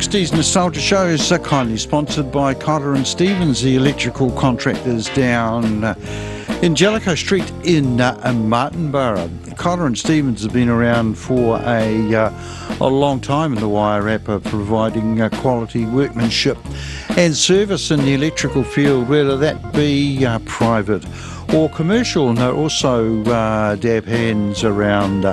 60s Nostalgia Shows are kindly sponsored by Cotter and Stevens, the electrical contractors down in Jellicoe Street in Martinborough. Cotter and Stevens have been around for a long time in the Wairarapa, providing quality workmanship and service in the electrical field, whether that be private or commercial. And they're also dab hands around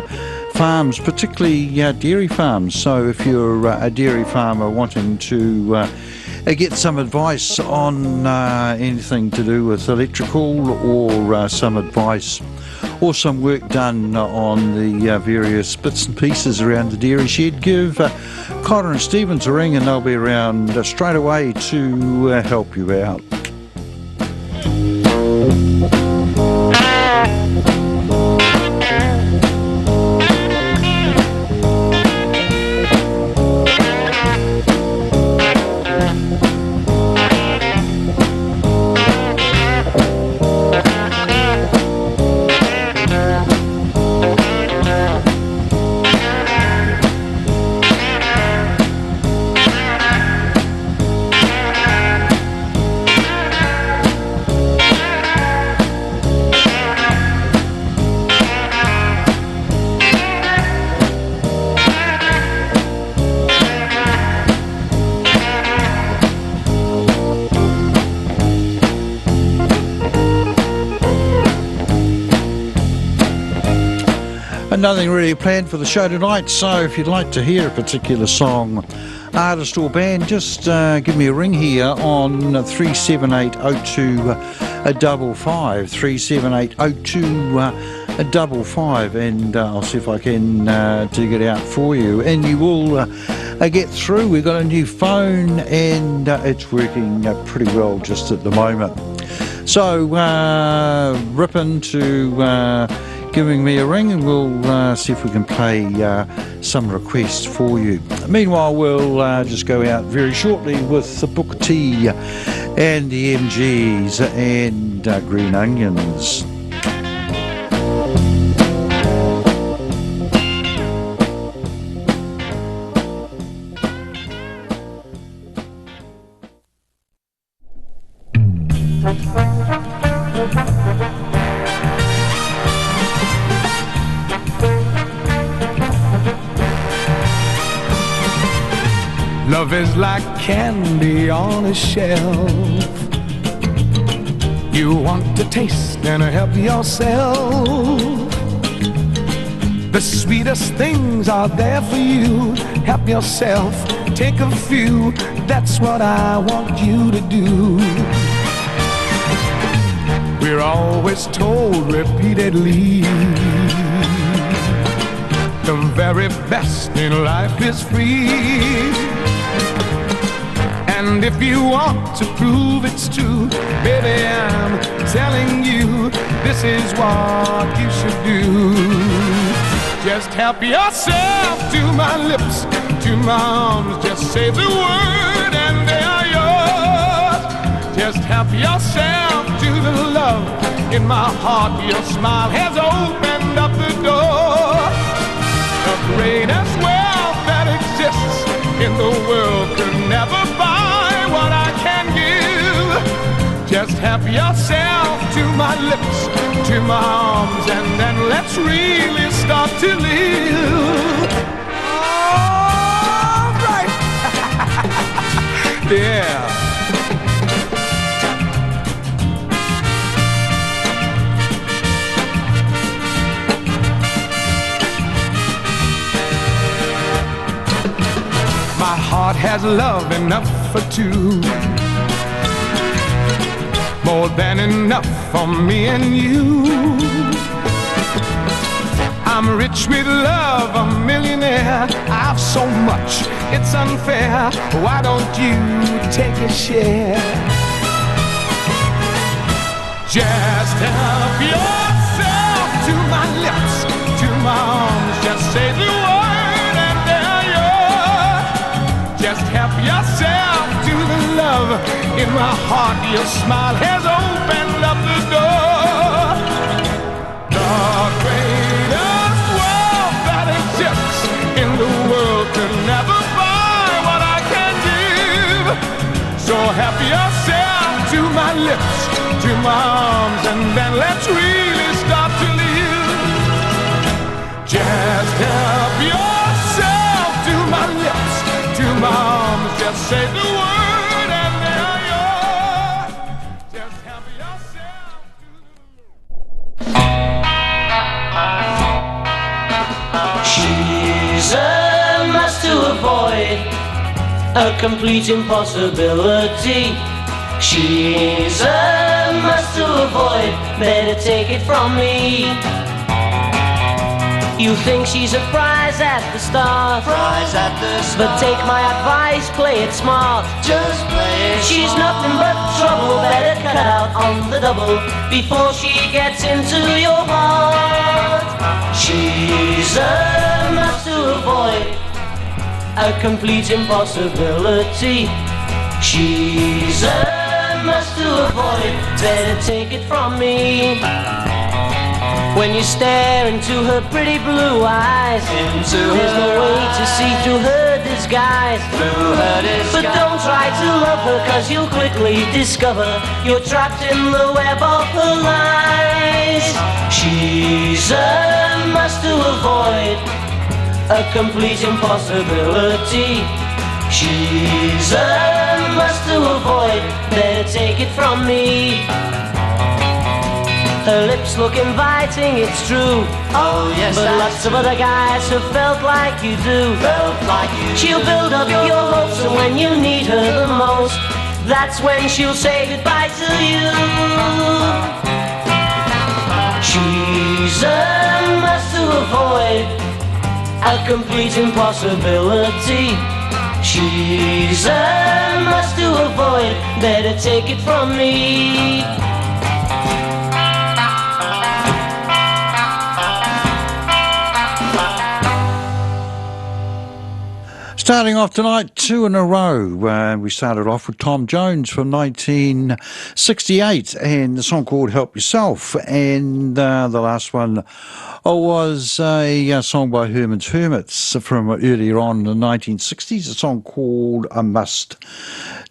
farms, particularly dairy farms. So if you're a dairy farmer wanting to get some advice on anything to do with electrical, or some advice or some work done on the various bits and pieces around the dairy shed, give Cotter and Stevens a ring and they'll be around straight away to help you out. Nothing really planned for the show tonight, so if you'd like to hear a particular song, artist or band, just give me a ring here on 3780255, 3780255, and I'll see if I can dig it out for you, and you will get through. We've got a new phone and it's working pretty well just at the moment. So rip into giving me a ring and we'll see if we can play some requests for you. Meanwhile, we'll just go out very shortly with the Booker T and the MGs and Green Onions. Love is like candy on a shelf. You want to taste and help yourself. The sweetest things are there for you. Help yourself, take a few. That's what I want you to do. We're always told repeatedly, the very best in life is free. And if you want to prove it's true, baby, I'm telling you, this is what you should do. Just help yourself to my lips, to my arms. Just say the word and they are yours. Just help yourself to the love in my heart. Your smile has opened up the door. The greatest wealth that exists in the world could never buy what I can give. Just help yourself to my lips, to my arms, and then let's really start to live. All right. Yeah. My heart has love enough for two, more than enough for me and you. I'm rich with love, a millionaire. I've so much, it's unfair. Why don't you take a share? Just help yourself to my lips, to my arms. Just say the word and they're yours. Just help yourself to the love in my heart. Your smile has opened up the door. The greatest wealth that exists in the world could never buy what I can to my arms, and then let's really start to live. Just help yourself to my lips, to my arms. Just say the word and they are yours. Just help yourself to... She's a must to avoid, a complete impossibility. She's a must to avoid, better take it from me. You think she's a prize at the start, but take my advice, play it smart. Just play it She's smart. nothing but trouble, better cut out on the double before she gets into your heart. She's a must to avoid, a complete impossibility. She's a must to avoid, better take it from me. When you stare into her pretty blue eyes, there's no way to see through her disguise. But don't try to love her, cause you'll quickly discover you're trapped in the web of her lies. She's a must to avoid, a complete impossibility. She's a must to avoid, better take it from me. Her lips look inviting, it's true. Oh yes, but lots of other guys have felt like you do. She'll build up your hopes, and when you need her the most, that's when she'll say goodbye to you. She's a must to avoid, a complete impossibility. She's a must to avoid, better take it from me. Starting off tonight, two in a row. We started off with Tom Jones from 1968 and the song called Help Yourself. And the last one was a song by Herman's Hermits from earlier on in the 1960s, a song called A Must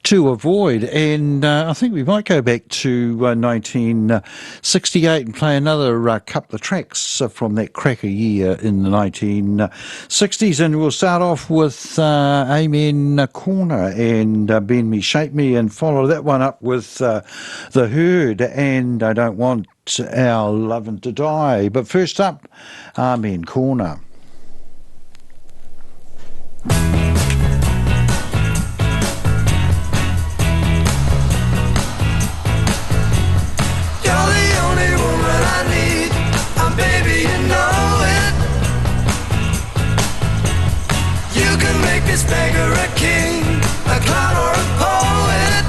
to Avoid. And I think we might go back to 1968 and play another couple of tracks from that cracker year in the 1960s. And we'll start off with Amen Corner and Bend Me, Shape Me, and follow that one up with The Herd and I Don't Want Our Lovin' to Die. But first up, Amen Corner. This beggar a king, a clown or a poet?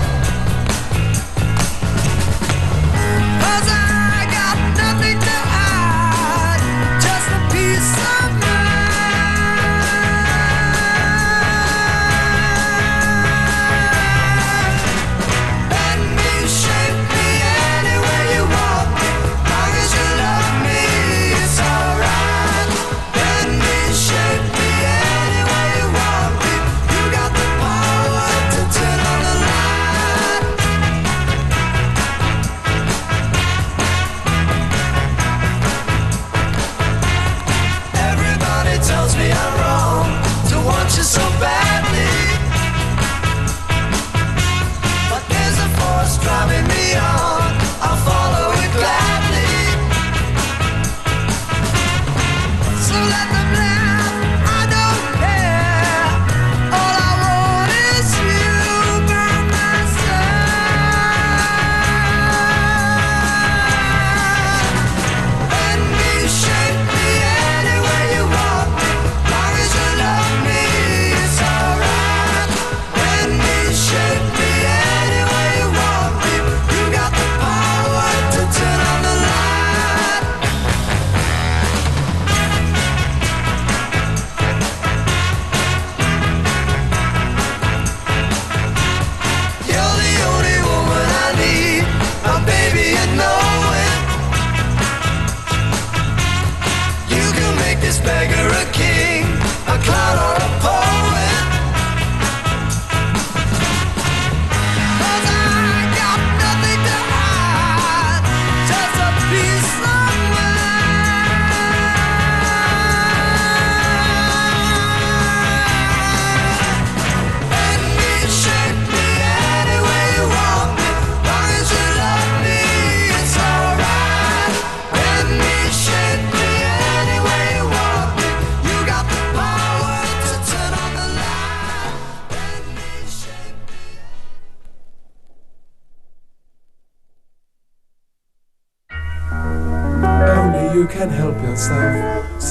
'Cause I got nothing to hide, just a peace of mind. Bend me, shape me any way you want me, long as you love me, it's alright. Bend me, shape me any way you want. You got the power.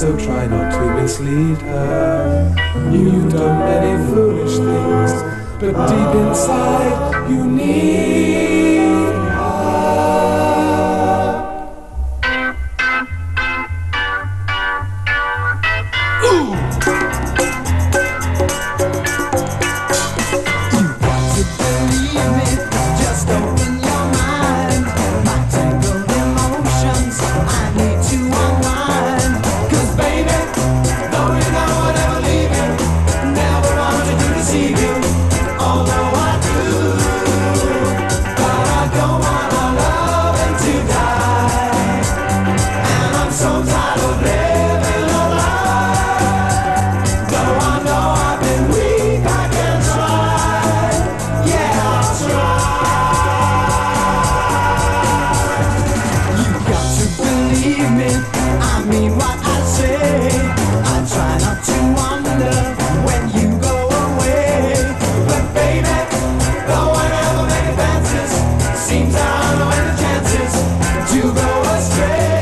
so try not to mislead her. You've done many foolish things, but deep inside you need her. Ooh! You've got to believe me, just open your mind. My tangled emotions, I need to unwind. 'Cause baby, though you know I'll never leave you, never wanted to deceive you, although I do. But I don't want our loving to die, and I'm so tired of living a lie. Though I know I've been weak, I can try. Yeah, I'll try. You've got to believe me, I mean what I say. I try not to wonder when you go away. But baby, though I never make advances, seems I don't know any chances to go astray.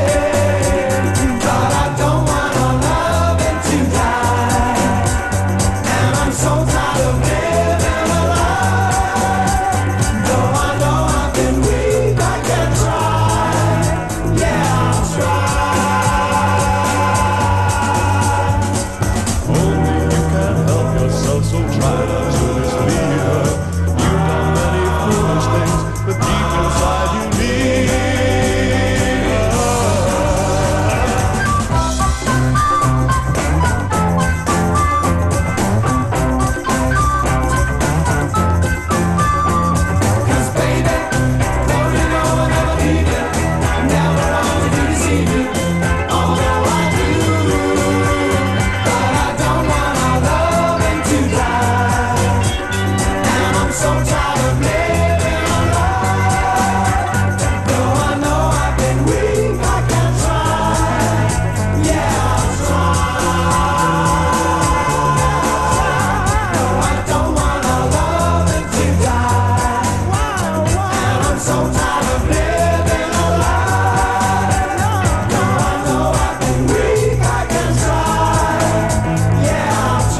But I don't want our loving to die, and I'm so tired of living a lie. Though I know I've been weak, I can try. Yeah, I'll try. Only you can help yourself, so try not to mislead her. You've done many foolish things, but deep inside you need her. Cause baby, though you know I'll never leave you, never wanted to deceive you, although I do. But I don't want our loving to die, and I'm so tired of living a lie. Though I know I've been weak, I can try. Yeah, I'll try. No, I don't want our loving to die, and I'm so tired of living a lie. Though I know I've been weak, I can try. Yeah, I'll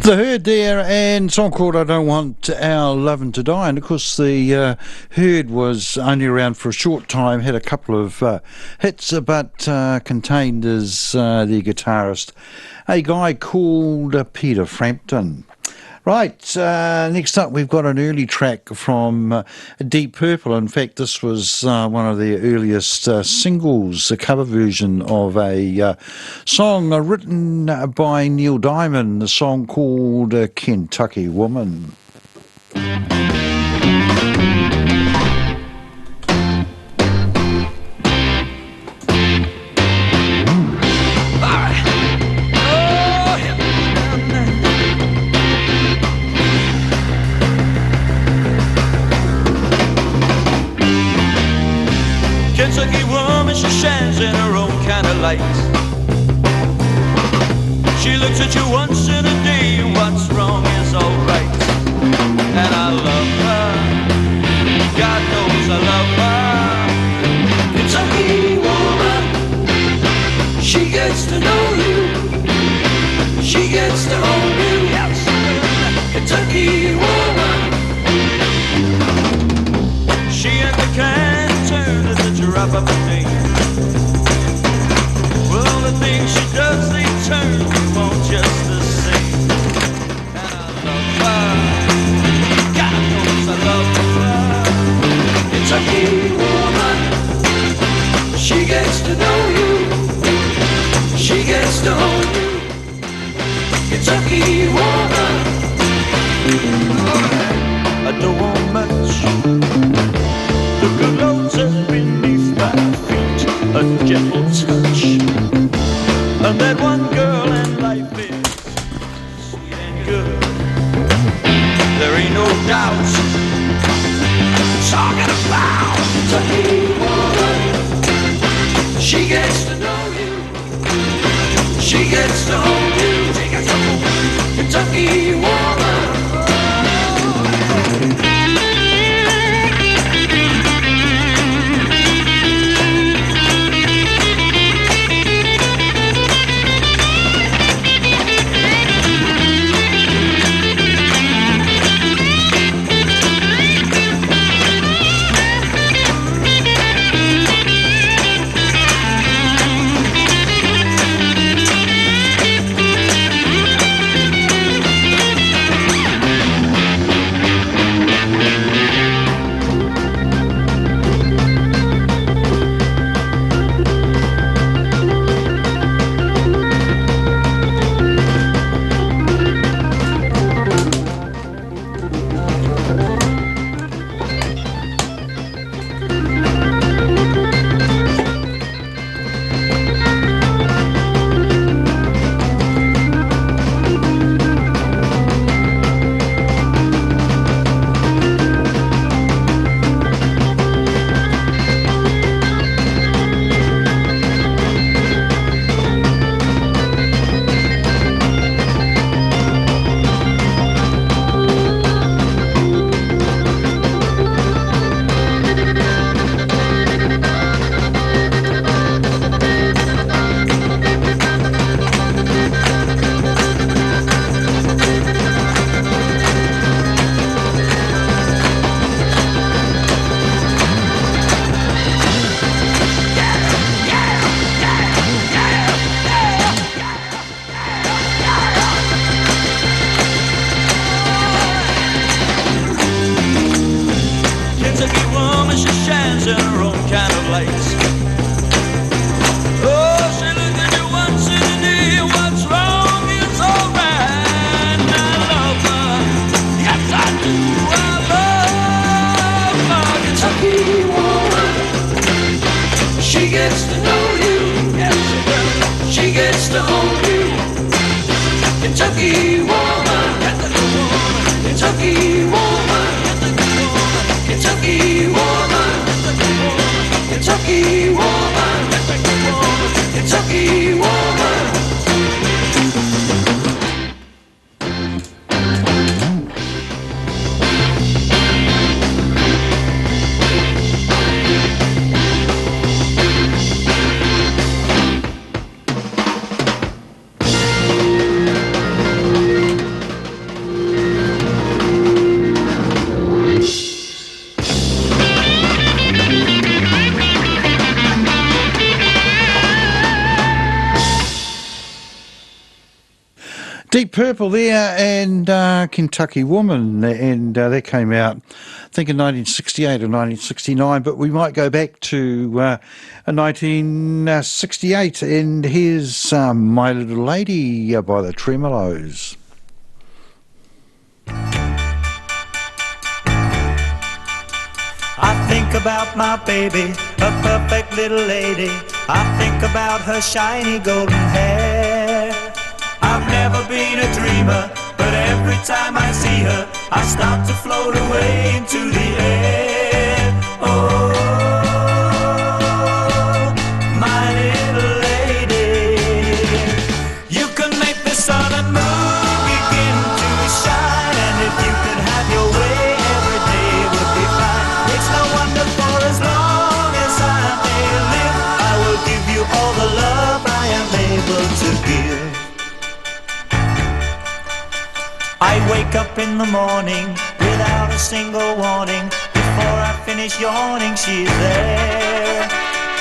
The Herd there, and a song called I Don't Want Our Lovin' to Die. And of course the Herd was only around for a short time, had a couple of hits, but contained as the guitarist a guy called Peter Frampton. Right, next up we've got an early track from Deep Purple. In fact, this was one of their earliest singles, a cover version of a song written by Neil Diamond, the song called Kentucky Woman. Kentucky woman, she shines in her own kind of light. She looks at you once in a day, and what's wrong is alright. And I love her, God knows I love her. Kentucky woman, she gets to know you, she gets to own you. Yes, Kentucky woman, she ain't the kind of turn that you wrap up a thing. Well, all the things she does, they turn you on just the same. And I love her, God knows I love her. Kentucky woman, she gets to know you, she gets to own you. Kentucky woman, I don't want much. The good Lord says beneath my feet a gentle touch. And that one girl in life is sweet and good. There ain't no doubt. Talking about Kentucky woman, gets to hold you. She gets to hold you. Kentucky woman. Kentucky woman, she shines in her own kind of lights. Oh, she looked at you once in a day. What's wrong is alright. I love her, yes I do. I love my Kentucky woman. She gets to know you, yes she does. She gets to hold you. Kentucky woman, Kentucky woman, Kentucky woman. Kentucky woman, Kentucky woman, Kentucky woman. Deep Purple there, and Kentucky Woman, and that came out, I think, in 1968 or 1969, but we might go back to 1968, and here's My Little Lady by the Tremolos. I think about my baby, a perfect little lady. I think about her shiny golden hair. I've never been a dreamer, but every time I see her, I start to float away into the air. Oh, my little lady. You can make the sun and moon begin to shine, and if you could have your way, every day would be fine. It's no wonder, for as long as I may live, I will give you all the love I am able to give. I wake up in the morning without a single warning. Before I finish yawning, she's there.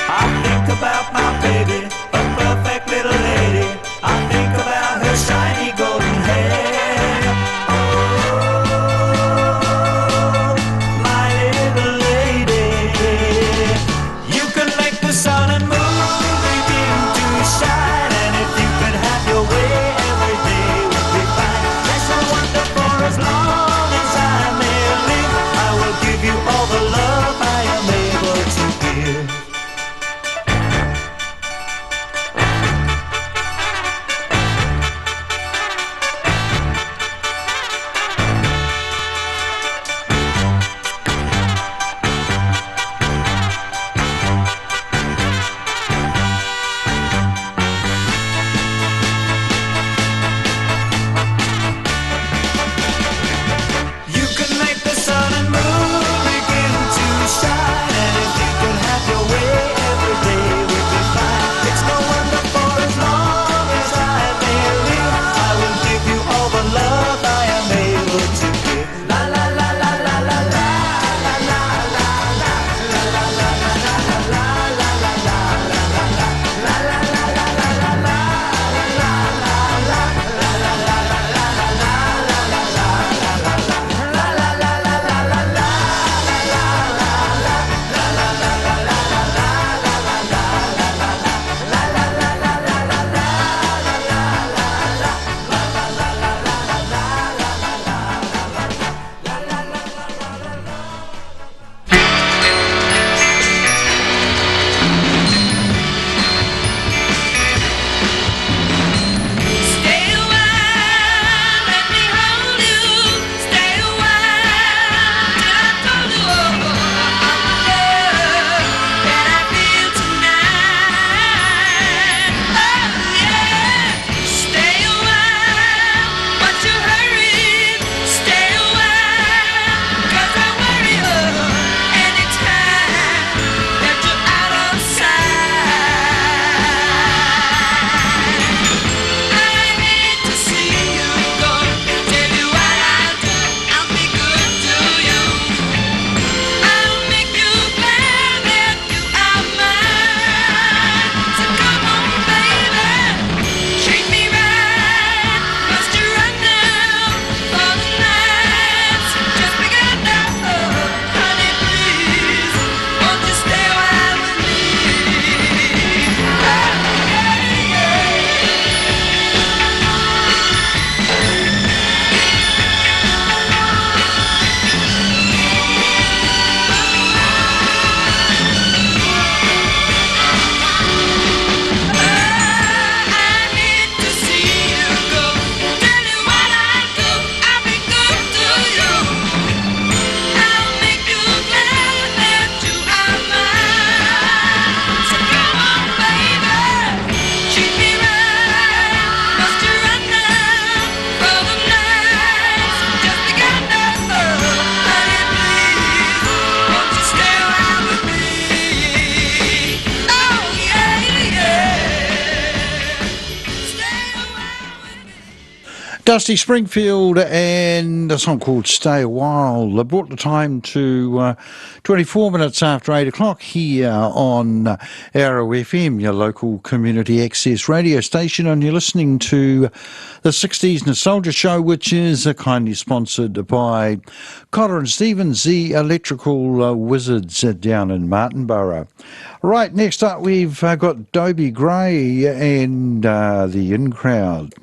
I think about my baby, a perfect little lady. I think about her shiny golden hair. Oh, my little lady. You can make the sun and moon begin to shine, and if you could have your way, every day would be fine. As long as I may live, I will give you all the love I am able to give. Dusty Springfield and a song called Stay a While. They brought the time to 24 minutes after 8 o'clock here on Arrow FM, your local community access radio station, and you're listening to the 60s Nostalgia Show, which is kindly sponsored by Cotter and Stevens, the electrical wizards down in Martinborough. Right, next up we've got Dobie Gray and the In Crowd.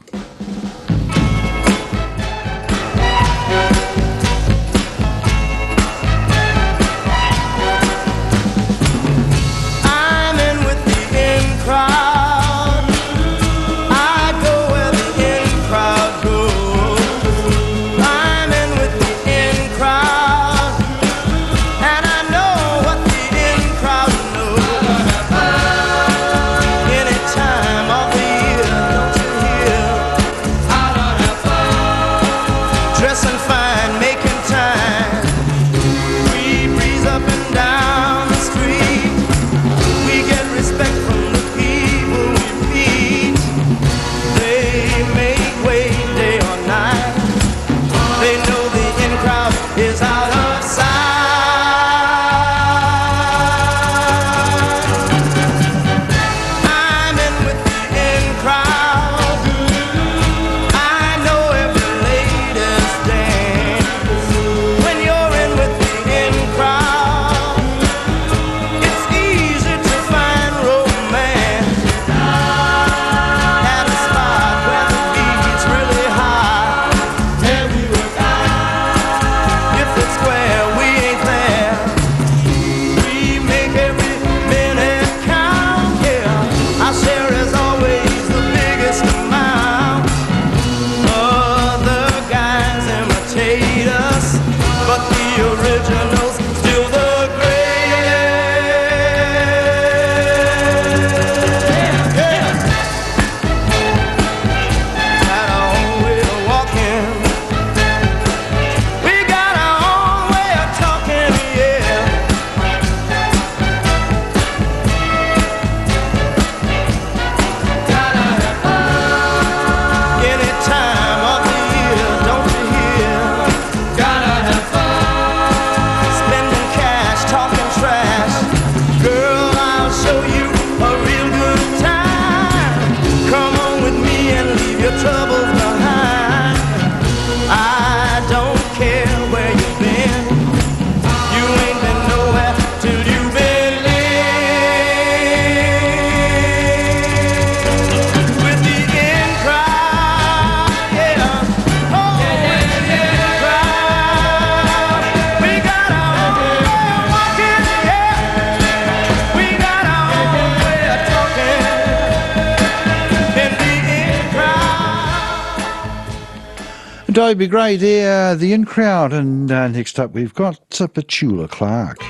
Dobie Gray there, the In Crowd, and next up we've got Petula Clark.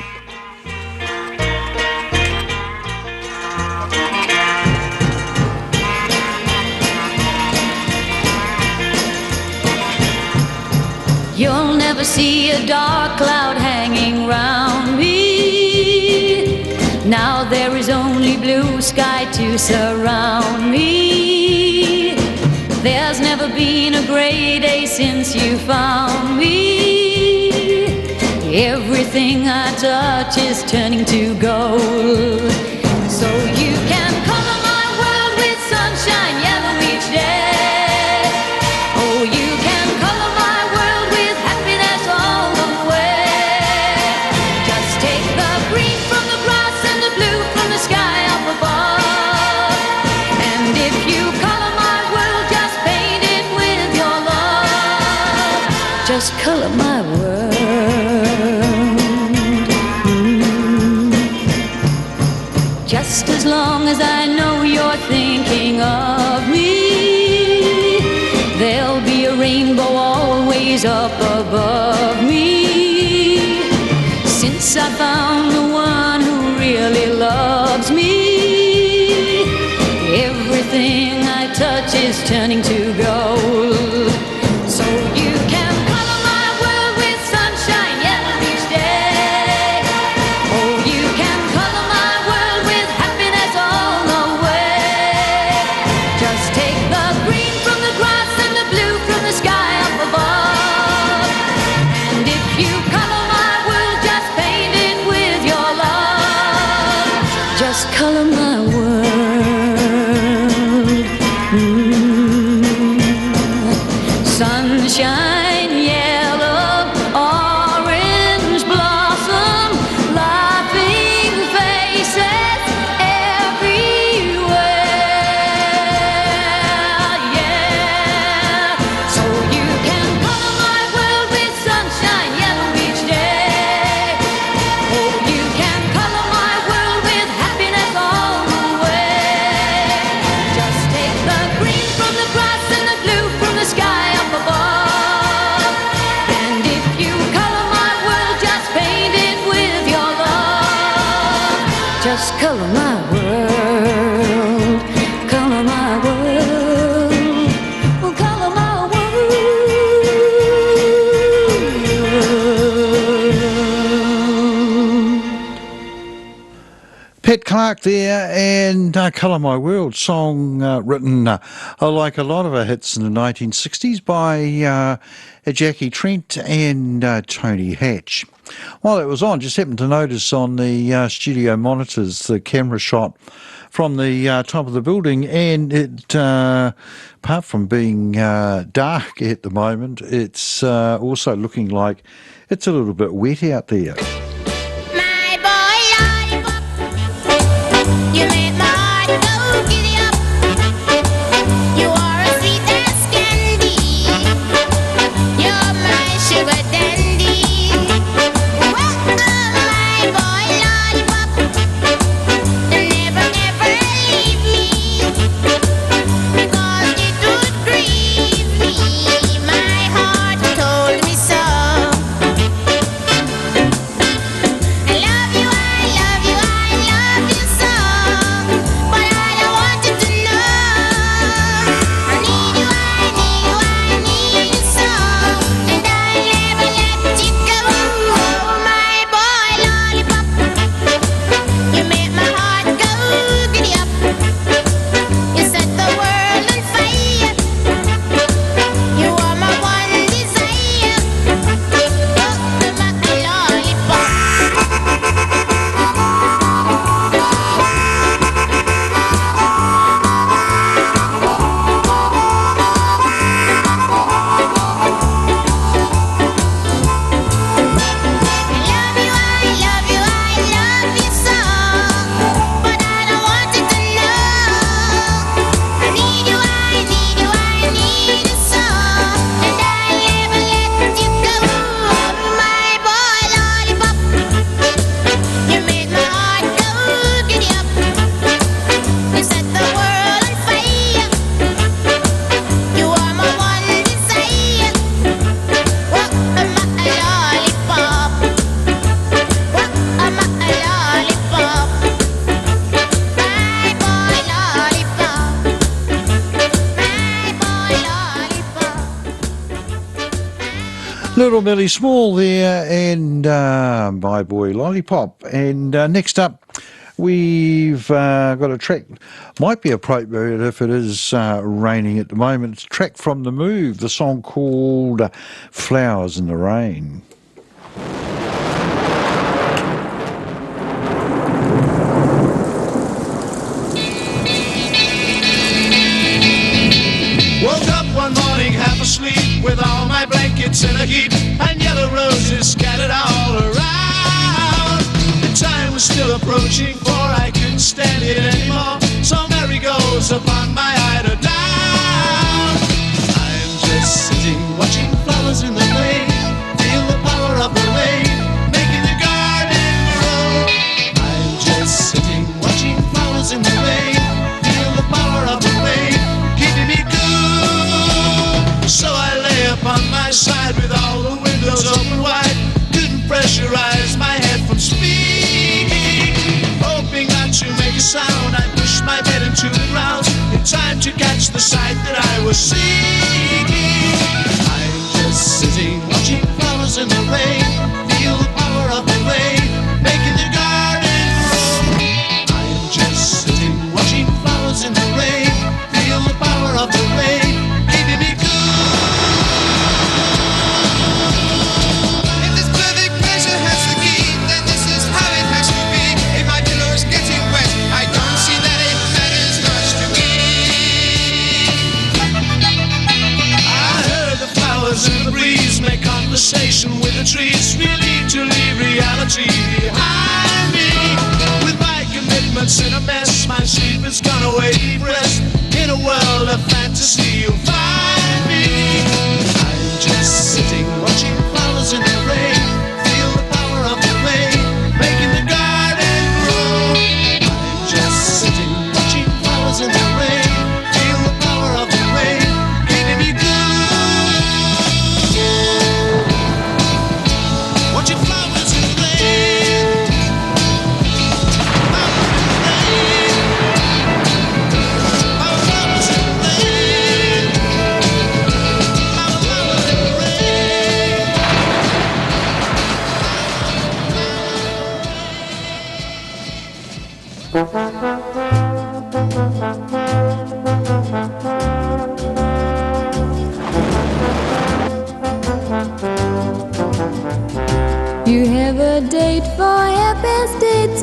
You'll never see a dark cloud hanging round me. Now there is only blue sky to surround me. There's never been a gray day since you found me. Everything I touch is turning to gold. So you can color my world with sunshine yellow each day. Oh, you can color my world with happiness all the way. Just take the green from the grass and the blue from the sky up above. And if you color my world, just paint it with your love. Just color my world. Just as long as I know you're thinking of me, there'll be a rainbow always up above me. Since I found the one who really loves me, everything I touch is turning to gold. So you can color my world with sunshine yellow each day. Oh, you can color my world with happiness all the way. Just take the green from the grass and the blue from the Clark there, and Colour My World, song written like a lot of our hits in the 1960s by Jackie Trent and Tony Hatch. While it was on, just happened to notice on the studio monitors the camera shot from the top of the building, and it, apart from being dark at the moment, it's also looking like it's a little bit wet out there. My boy lollipop, you make my heart go giddy up. You are as sweet as candy. You're my sugar dandy. Well, my boy lollipop, never ever leave me, because it would grieve me. My heart told me so. I love you, I love you, I love you so. But I don't want you to know. I need you, I need you, I need you so. And I'll never let you go. Oh, my boy lollipop, you make my heart go giddy up. You set the world on fire. You are my one desire. Oh, my lollipop. Little Millie Small there, and My Boy Lollipop. And next up, we've got a track, might be appropriate if it is raining at the moment. It's a track from The Move, the song called Flowers in the Rain. Woke up one morning half asleep with all my blankets in a heap and yellow roses scattered all around. The time was still approaching, for I couldn't stand it anymore. So Mary goes upon my eider down. I'm just sitting watching flowers in the rain, feel the power of the rain making the garden grow. I'm just sitting watching flowers in the rain, feel the power of the rain keeping me cool. So I lay upon my side with all the windows open wide, couldn't pressurize my head from speaking. Hoping not to make a sound, I pushed my bed into the ground in time to catch the sight that I was seeking. I'm just sitting watching flowers in the rain, feel the power of the rain making the garden grow. I'm just sitting watching flowers in the rain, feel the power of the rain keeping me cool. If this perfect pleasure has the key, then this is how it has to be. If my pillow is getting wet, I don't see that it matters much to me. I heard the flowers in the breeze make conversation with the trees, really to leave reality behind me. With my commitments in a mess, my sleep has gone away, deep rest. In a world of fantasy you'll find me. I'm just sitting watching flowers in the rain, feel the power of the rain making the garden grow. I'm just sitting watching flowers in the rain, feel the power of the rain keeping me good. Watching flowers in the rain, flowers in the rain, flowers in the rain.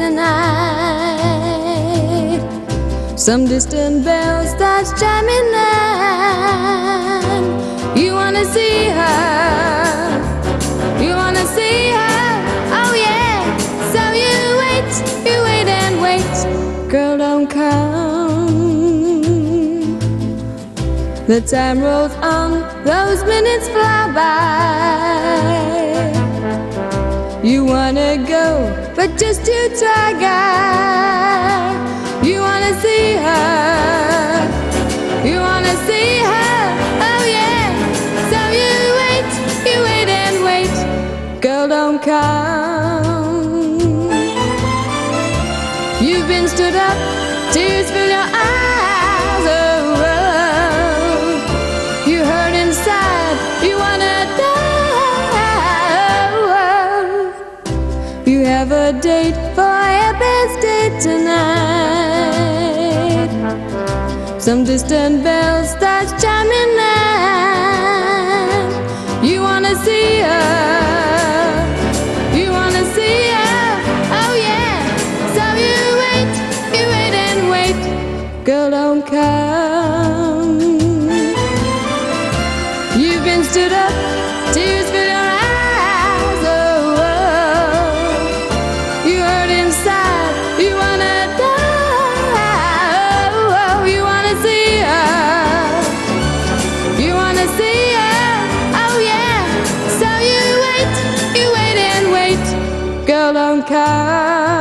tonight. Some distant bell starts chiming in. You wanna see her, you wanna see her, oh yeah. So you wait and wait, girl don't come. The time rolls on, those minutes fly by. You wanna go, but just to try, guy. You wanna see her, you wanna see her, oh yeah. So you wait and wait, girl don't come. You've been stood up, tears fill your eyes, oh, oh. You hurt inside, you wanna die, oh, oh. You have a date for your best date tonight. Some distant bell starts chiming in. You wanna see her, you wanna see her, oh yeah. So you wait and wait, girl don't come. You've been stood up, tears fill your eyes, oh, oh. You hurt inside, you wanna die, oh, oh. You wanna see her, you wanna see her, oh yeah. So you wait and wait, girl don't come,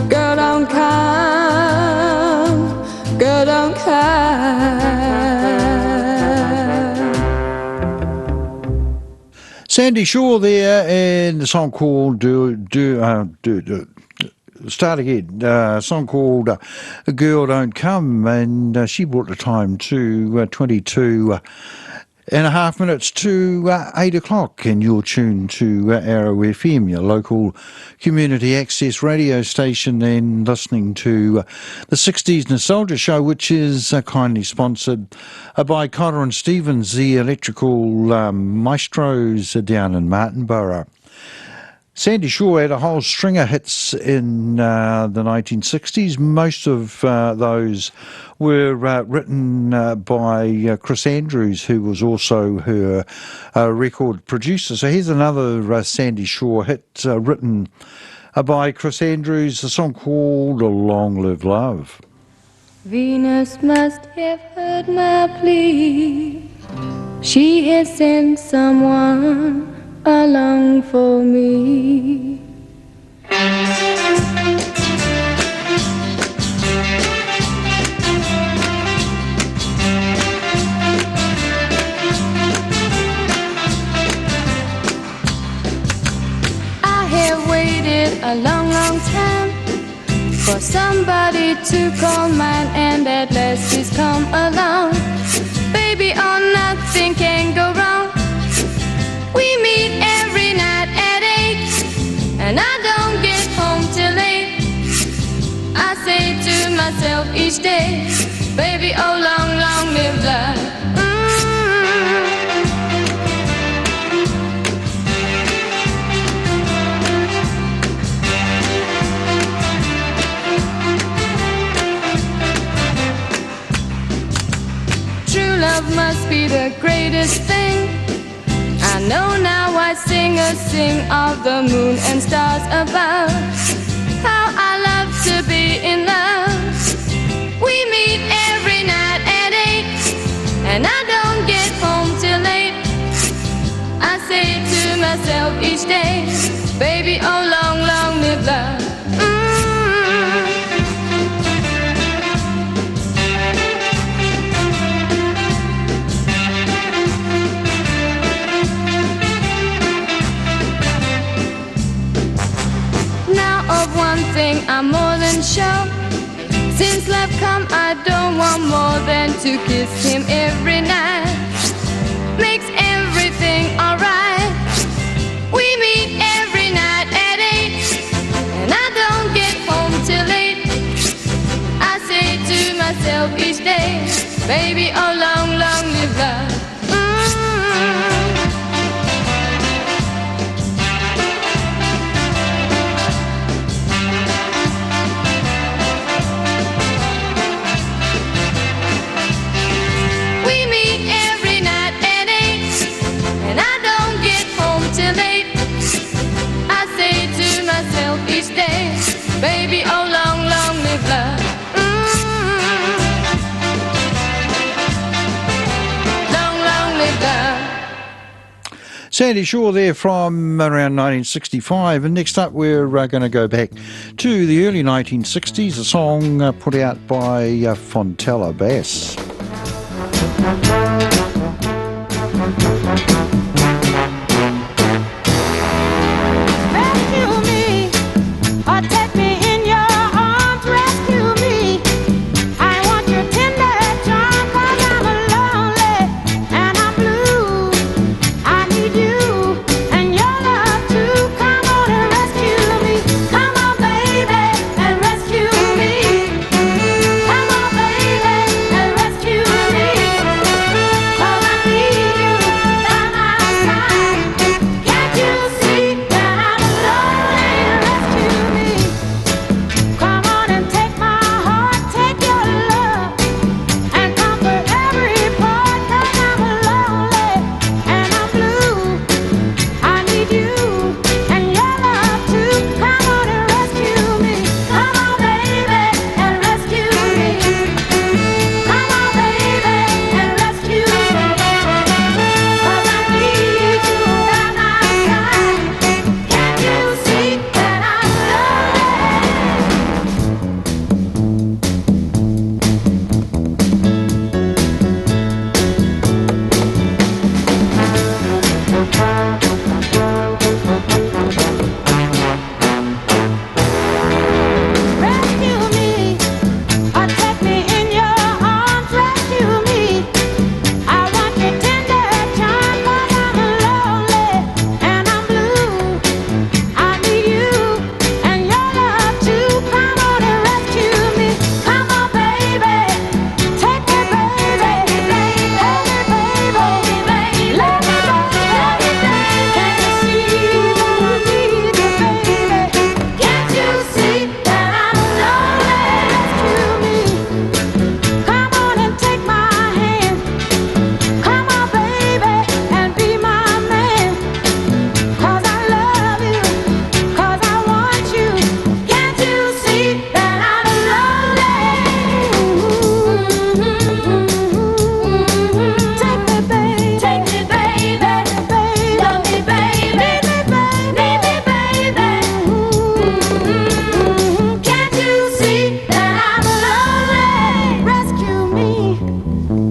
girl don't come, girl don't come. Sandy Shaw there, and the song called Start Again. A song called A Girl Don't Come, and she brought the time to 22 and a half minutes to 8 o'clock, and you're tuned to Arrow FM, your local community access radio station, and listening to the 60s Nostalgia Show, which is kindly sponsored by Cotter and Stevens, the electrical maestros down in Martinborough. Sandy Shaw had a whole string of hits in the 1960s. Most of those were written by Chris Andrews, who was also her record producer. So here's another Sandy Shaw hit written by Chris Andrews, a song called A Long Live Love. Venus must have heard my plea. She has sent someone along for me. I have waited a long, long time for somebody to call mine, and at last he's come along. Baby, oh, nothing can go wrong. We meet every night at 8, and I don't get home till 8. I say to myself each day, baby, oh, long, long live love. True love must be the greatest thing. I know now why singers sing of the moon and stars above. How I love to be in love. We meet every night at 8, and I don't get home till 8. I say to myself each day, baby, oh, long, long live love. Of one thing I'm more than sure. Since love come, I don't want more than to kiss him every night. Makes everything alright. We meet every night at 8, and I don't get home till 8. I say to myself each day, baby, oh, long, long live love. Sandy Shaw there from around 1965. And next up, we're going to go back to the early 1960s, a song put out by Fontella Bass. Rescue me, or take me in your arms. Rescue me. I want your tender charm, 'cause I'm lonely and I'm blue. I need you and your love too. Come on and rescue me. Come on, baby, and rescue me. Come on, baby, and rescue me. 'Cause I need you by my side. Can't you see that I'm lonely? Rescue me. Come on and take my heart, take your love, and comfort every part. 'Cause I'm lonely and I'm blue. I need you and your love too. Come on and rescue me. Come on, baby, and rescue me. Come on, baby, and rescue me. 'Cause I need you by my side. Can't you see that I'm lonely? Rescue me, or take me in your arms. Rescue me. I want your tender charm, 'cause I'm lonely and I'm blue. I need you and your love too. Come on and rescue me. Come on, baby, take me, baby, hold me, baby, let me go, baby. Can't you see that I need you, baby? Can't you see that I'm lonely? Rescue me. Come on and take my hand. Come on, baby, and be my man. 'Cause I love you, 'cause I want you. Can't you see that I'm lonely? Take me, baby, take me, baby, love me, baby, need me, baby. Can't you see that I'm lonely? Rescue me,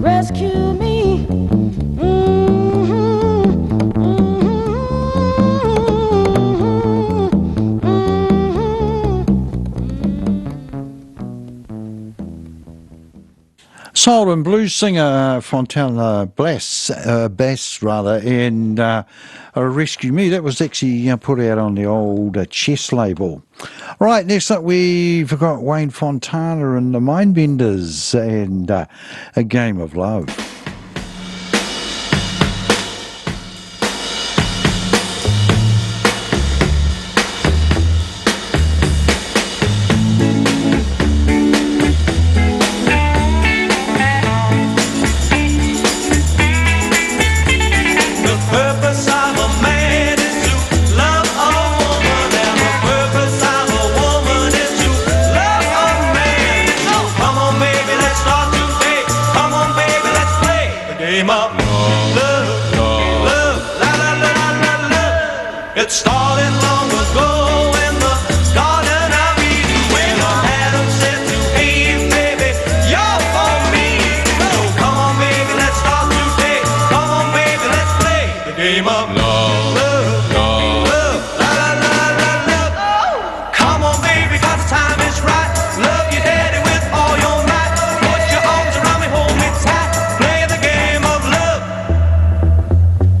rescue me. Soul and blues singer Fontella Bass rather, and Rescue Me. That was actually put out on the old Chess label. Right, next up we've got Wayne Fontana and the Mindbenders and A Game of Love. The purpose of a man is to love a woman, and the purpose of a woman is to love a man. So come on, baby, let's start today. Come on, baby, let's play the game of love, love, la la la la la love. It started long ago in the Garden of Eden when Adam said to Eve, baby, you're for me. So come on, baby, let's start today. Come on, baby, let's play the game of love, love, love, la la la la love. Come on, baby, 'cause the time is right. Love your daddy with all your might. Put your arms around me, hold me tight. Play the game of love.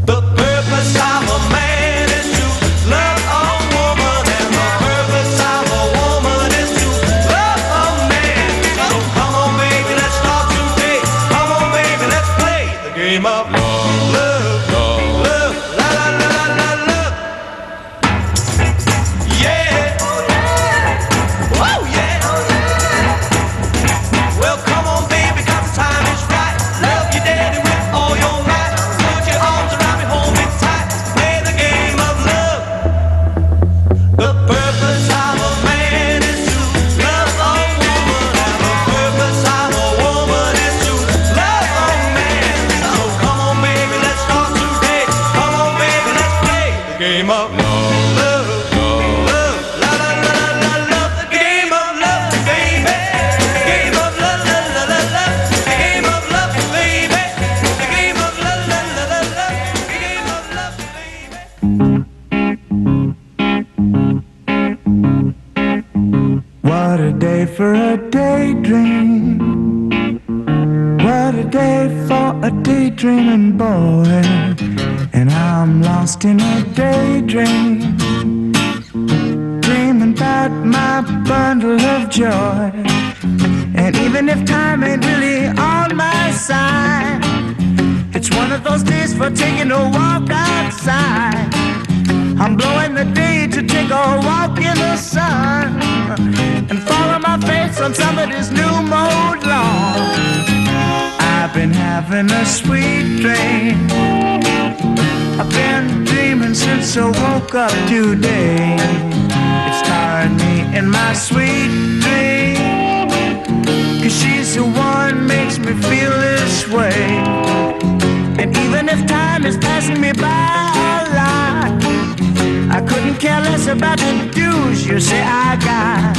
The purpose of a man is to love a woman, and the purpose of a woman is to love a man. So come on, baby, let's start today. Come on, baby, let's play the game of love, love, love, la la la la la love. Yeah. Oh yeah. Well, come on, baby, 'cause the time is right. Love your daddy with all your might. Put your arms around me, hold me tight. Play the game of love. The purpose of a man is to love a woman, and the purpose of a woman is to love a man. So come on, better day for a daydreaming boy, and I'm lost in a daydream, dreaming about my bundle of joy. And even if time ain't really on my side, it's one of those days for taking a walk outside. I'm blowing the day to take a walk in the sun and follow my face on somebody's new mode lawn. I've been having a sweet dream. I've been dreaming since I woke up today. It's tiring me in my sweet dream, 'cause she's the one makes me feel this way. And even if time is passing me by a lot, I couldn't care less about the dues you say I got.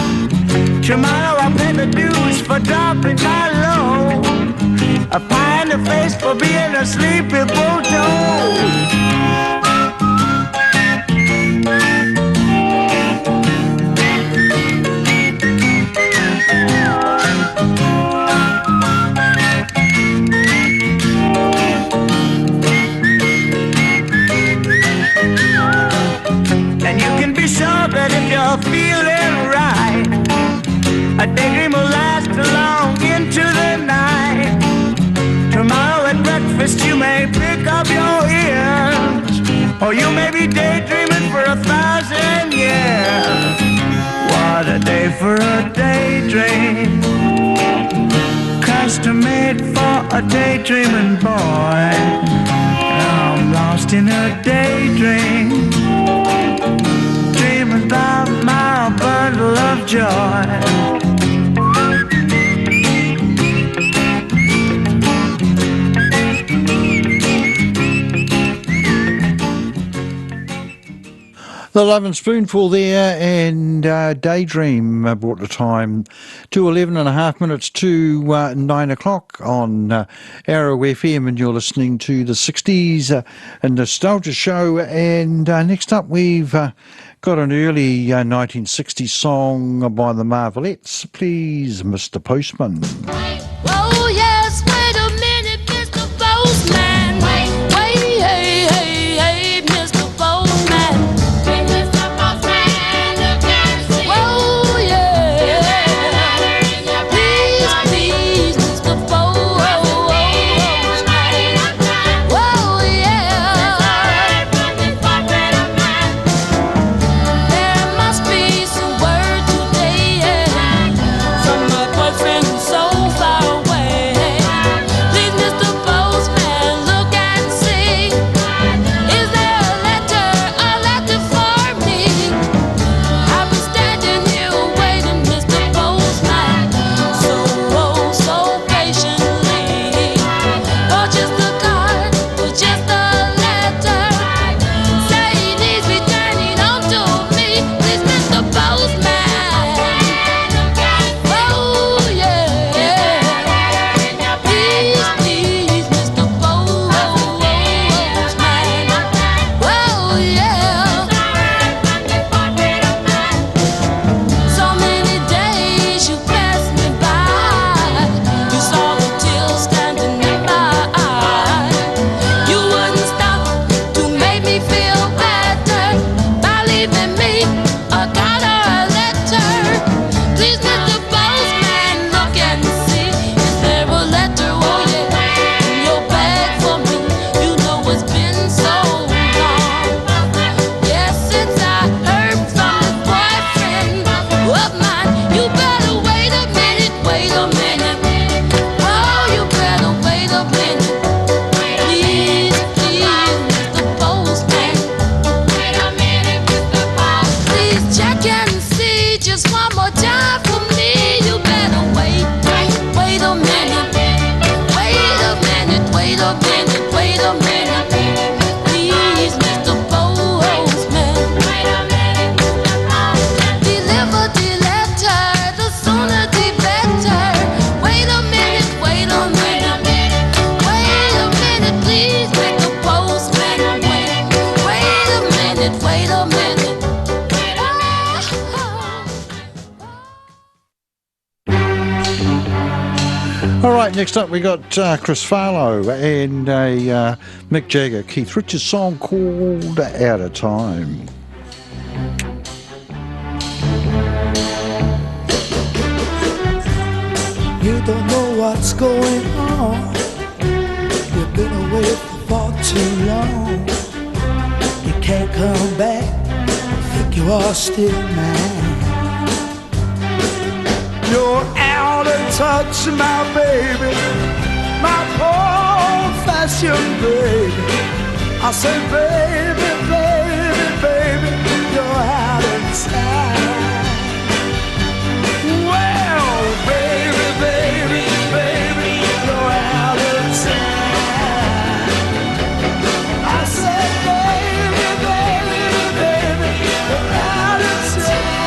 Tomorrow I'll pay the dues for dropping my load, a pie in the face for being a sleepy bulldog. And you can be sure that if you're feeling right, a daydream will last long into the night. Tomorrow at breakfast you may pick up your ears, or you may be daydreaming for 1,000 years. What a day for a daydream, custom made for a daydreaming boy. I'm lost in a daydream, dreaming about my bundle of joy. The Lovin' Spoonful there, and Daydream brought the time to 11 and a half minutes to 9 o'clock on Arrow FM, and you're listening to the 60s Nostalgia Show. And next up we've got an early 1960s song by the Marvelettes, Please Mr. Postman. Oh yes, wait a minute, Mr. Postman. Wait, hey, hey, hey, Mr. Postman. Hey, Mr. Postman, look and see. Oh yeah, please, please, Mr. Postman. Oh yeah, there must be some word today, yeah, from a boyfriend so far Right, next up we got Chris Farlow and a Mick Jagger, Keith Richards song called Out of Time. You don't know what's going on. You've been away for far too long. You can't come back. Think you are still mine. You're out of touch, my baby, my old-fashioned baby. I say, baby, baby, baby, you're out of time. Well, baby, baby, baby, you're out of time. I said, baby, baby, baby, you're out of time.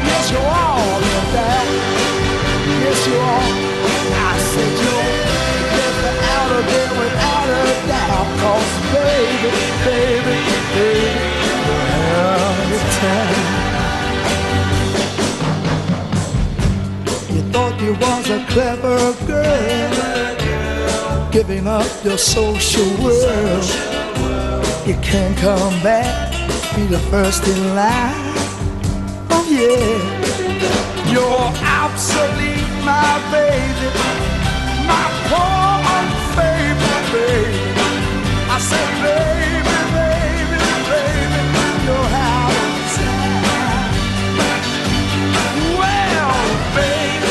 Yes, you are, that. Yes, you are. I said, you're never out of there without a doubt. 'Cause baby, baby, baby, you're out of time. Thought you was a clever girl, giving up your social world. You can't come back, be the first in line. Oh yeah, you're obsolete, my baby, my poor unfavorite baby. I said, baby, baby, baby, you're out of time. Well, baby,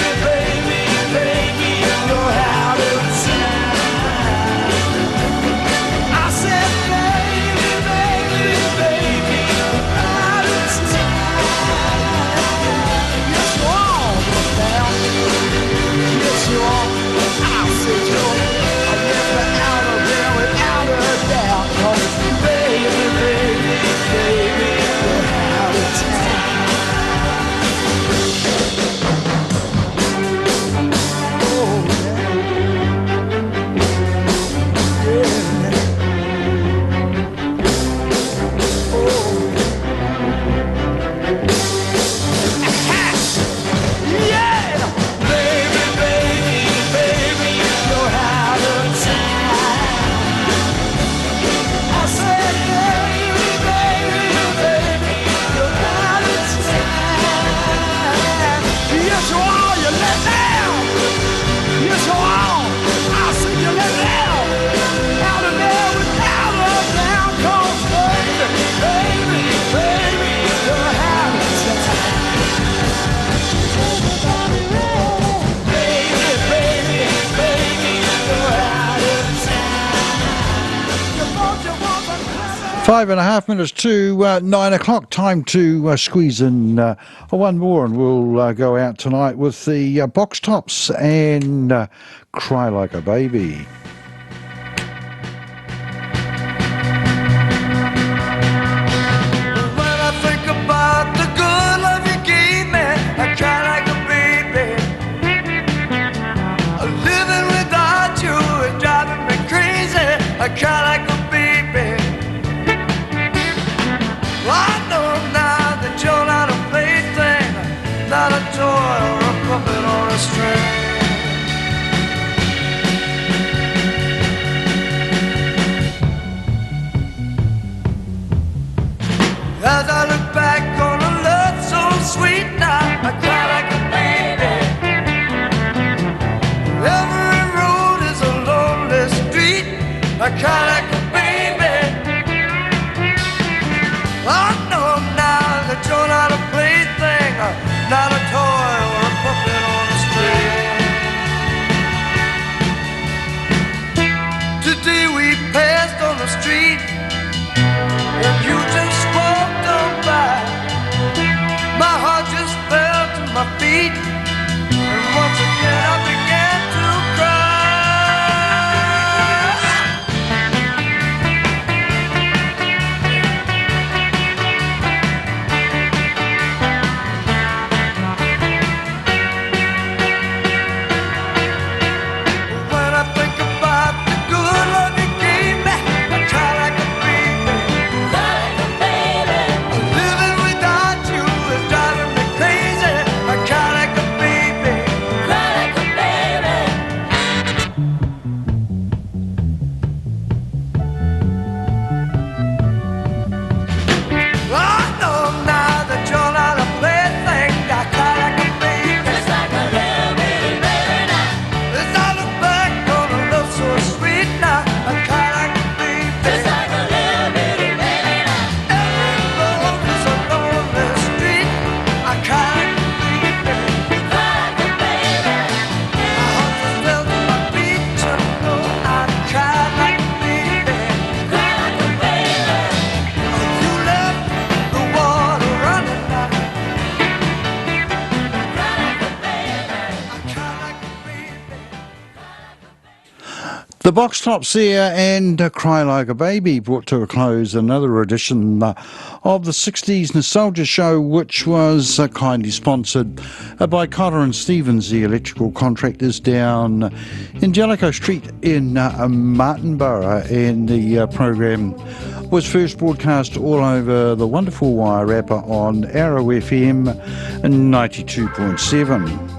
Five and a half minutes to 9 o'clock. Time to squeeze in one more, and we'll go out tonight with the Box Tops and Cry Like a Baby. When I think about the good love you gave me, I cry like a baby. Living without you is driving me crazy. I cry like a baby. I know now that you're not a plaything, not a toy or a puppet or a string. As I look back on a love so sweet now, I cry like a baby. Every road is a lonely street, I cry like a baby. I know now that you're not a plaything, not a toy or a puppet on a string. Today we passed on the street, and you just walked on by. My heart just fell to my feet, and once again I began to cry. The Box Tops there and Cry Like a Baby brought to a close another edition of the 60s Nostalgia Show, which was kindly sponsored by Cotter and Stevens, the electrical contractors down in Jellicoe Street in Martinborough. And the program was first broadcast all over the wonderful Wairarapa on Arrow FM 92.7.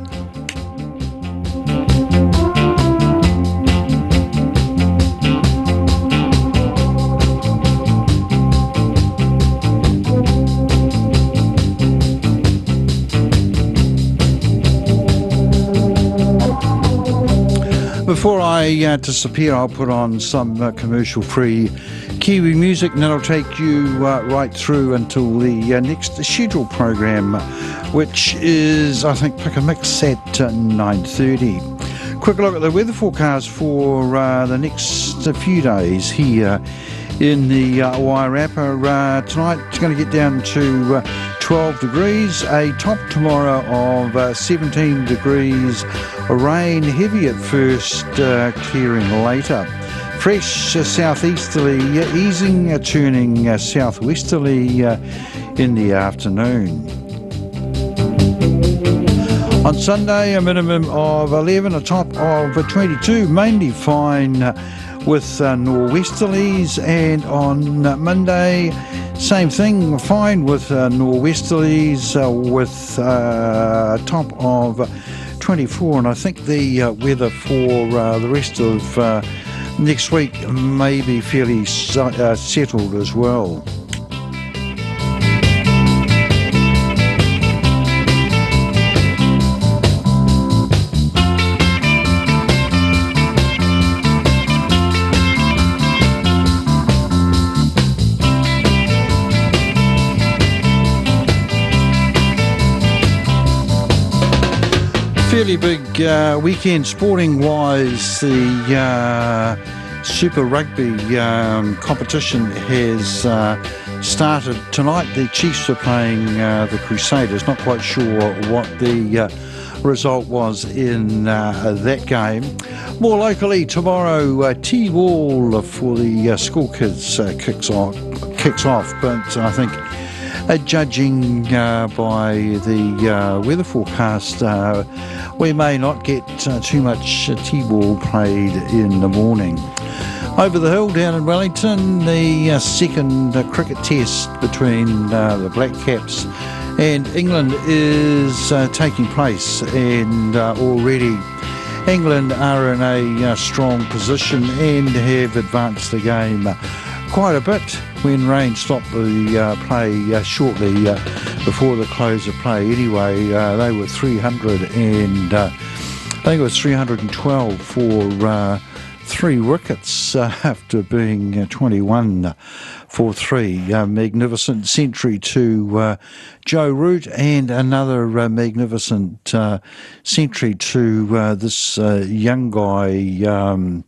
Before I disappear, I'll put on some commercial-free Kiwi music, and that'll take you right through until the next scheduled program, which is, I think, Pick a Mix at 9:30. Quick look at the weather forecast for the next few days here in the Wairarapa. Tonight it's going to get down to 12 degrees, a top tomorrow of 17 degrees, rain heavy at first, clearing later. Fresh southeasterly, easing, turning southwesterly in the afternoon. On Sunday, a minimum of 11, a top of 22, mainly fine with nor'westerlies, and on Monday, same thing, fine with nor'westerlies with a top of 24, and I think the weather for the rest of next week may be fairly settled as well. Fairly big weekend sporting wise. The Super Rugby competition has started tonight. The Chiefs are playing the Crusaders. Not quite sure what the result was in that game. More locally tomorrow, T-ball for the school kids kicks off, but I think judging by the weather forecast, we may not get too much T-ball played in the morning. Over the hill down in Wellington, the second cricket test between the Black Caps and England is taking place, and already England are in a strong position and have advanced the game quite a bit when rain stopped the play shortly before the close of play. Anyway, they were 300 and I think it was 312 for 3 wickets after being 21 for 3. Magnificent century to Joe Root, and another magnificent century to this young guy,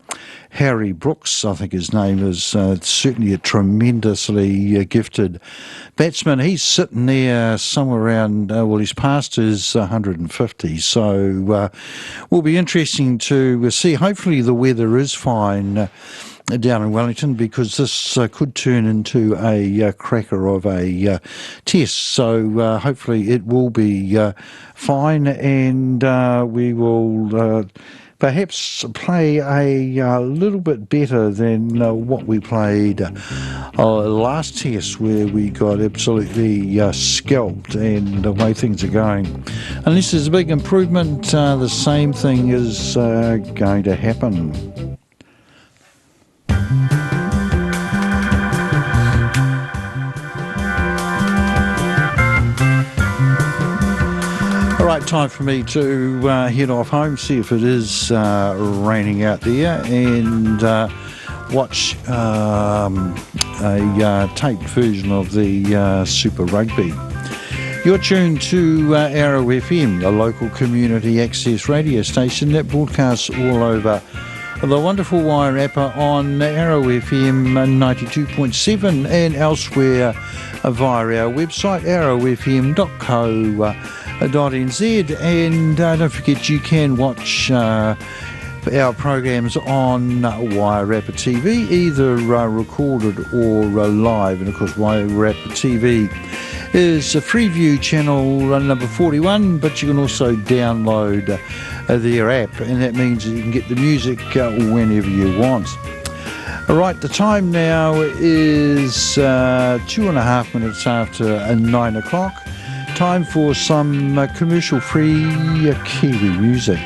Harry Brooks, I think his name is. Certainly a tremendously gifted batsman. He's sitting there somewhere around, well, he's past his 150, so will be interesting to see. Hopefully the weather is fine down in Wellington, because this could turn into a cracker of a test. So hopefully it will be fine, and we will perhaps play a little bit better than what we played last test, where we got absolutely scalped, and the way things are going. Unless there's a big improvement, the same thing is going to happen. All right, time for me to head off home, see if it is raining out there, and watch a taped version of the Super Rugby. You're tuned to Arrow FM, a local community access radio station that broadcasts all over the wonderful Wairarapa on Arrow FM 92.7 and elsewhere via our website arrowfm.co.nz, and don't forget you can watch our programs on Wairarapa TV, either recorded or live. And of course, Wairarapa TV is a Freeview channel number 41, but you can also download their app, and that means that you can get the music whenever you want. All right, the time now is 2.5 minutes after 9 o'clock. Time for some commercial-free Kiwi music.